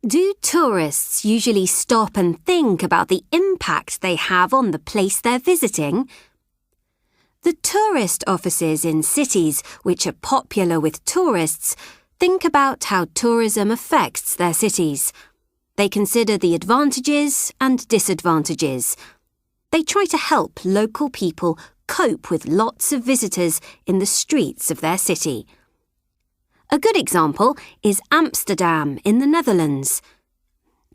Do tourists usually stop and think about the impact they have on the place they're visiting? The tourist offices in cities which are popular with tourists think about how tourism affects their cities. They consider the advantages and disadvantages. They try to help local people cope with lots of visitors in the streets of their city. A good example is Amsterdam in the Netherlands.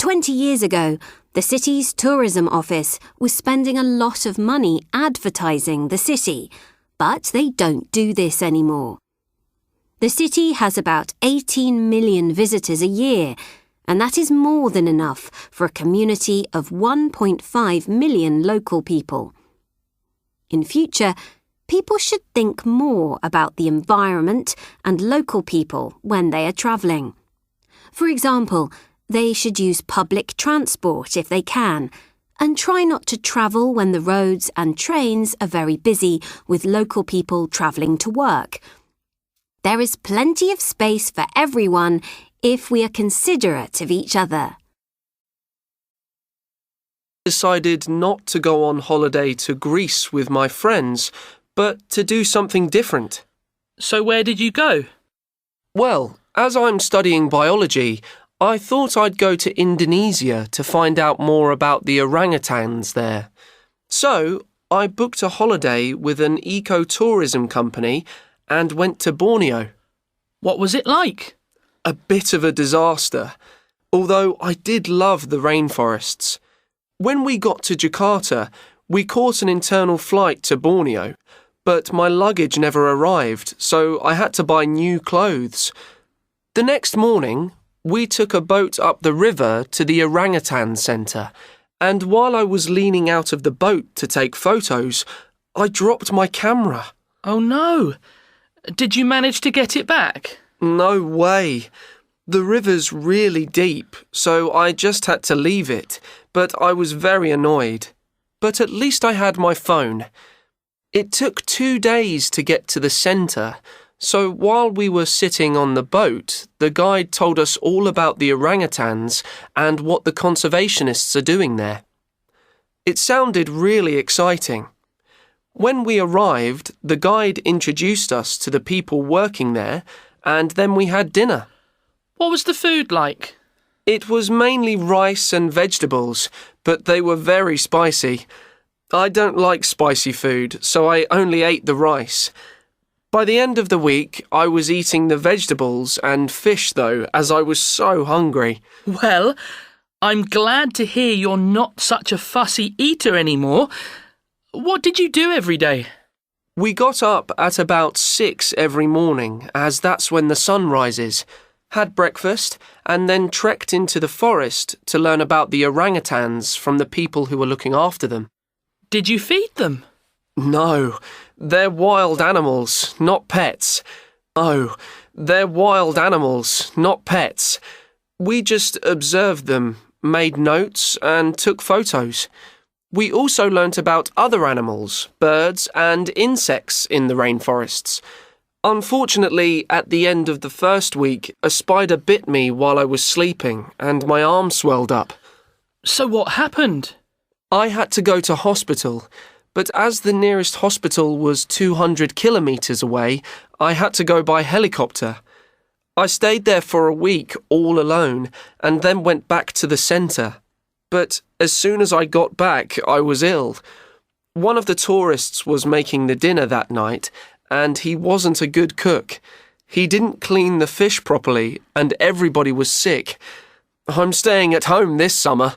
20 years ago, the city's tourism office was spending a lot of money advertising the city, but they don't do this anymore. The city has about 18 million visitors a year, and that is more than enough for a community of 1.5 million local people. In future, people should think more about the environment and local people when they are travelling. For example, they should use public transport if they can, and try not to travel when the roads and trains are very busy with local people travelling to work. There is plenty of space for everyone if we are considerate of each other. I decided not to go on holiday to Greece with my friends, but to do something different. So where did you go? Well, as I'm studying biology, I thought I'd go to Indonesia to find out more about the orangutans there. So I booked a holiday with an ecotourism company and went to Borneo. What was it like? A bit of a disaster, although I did love the rainforests. When we got to Jakarta, we caught an internal flight to Borneo, but my luggage never arrived, so I had to buy new clothes. The next morning, we took a boat up the river to the orangutan centre, and while I was leaning out of the boat to take photos, I dropped my camera. Oh no! Did you manage to get it back? No way. The river's really deep, so I just had to leave it, but I was very annoyed. But at least I had my phone. It took 2 days to get to the centre, so while we were sitting on the boat, the guide told us all about the orangutans and what the conservationists are doing there. It sounded really exciting. When we arrived, the guide introduced us to the people working there, and then we had dinner. What was the food like? It was mainly rice and vegetables, but they were very spicy. I don't like spicy food, so I only ate the rice. By the end of the week, I was eating the vegetables and fish, though, as I was so hungry. Well, I'm glad to hear you're not such a fussy eater anymore. What did you do every day? We got up at about 6 every morning, as that's when the sun rises, had breakfast, and then trekked into the forest to learn about the orangutans from the people who were looking after them. Did you feed them? No, they're wild animals, not pets. Oh, they're wild animals, not pets. We just observed them, made notes, and took photos. We also learnt about other animals, birds and insects in the rainforests. Unfortunately, at the end of the first week, a spider bit me while I was sleeping and my arm swelled up. So what happened? I had to go to hospital, but as the nearest hospital was 200 kilometres away, I had to go by helicopter. I stayed there for a week all alone and then went back to the centre. But as soon as I got back, I was ill. One of the tourists was making the dinner that night, and he wasn't a good cook. He didn't clean the fish properly, and everybody was sick. I'm staying at home this summer.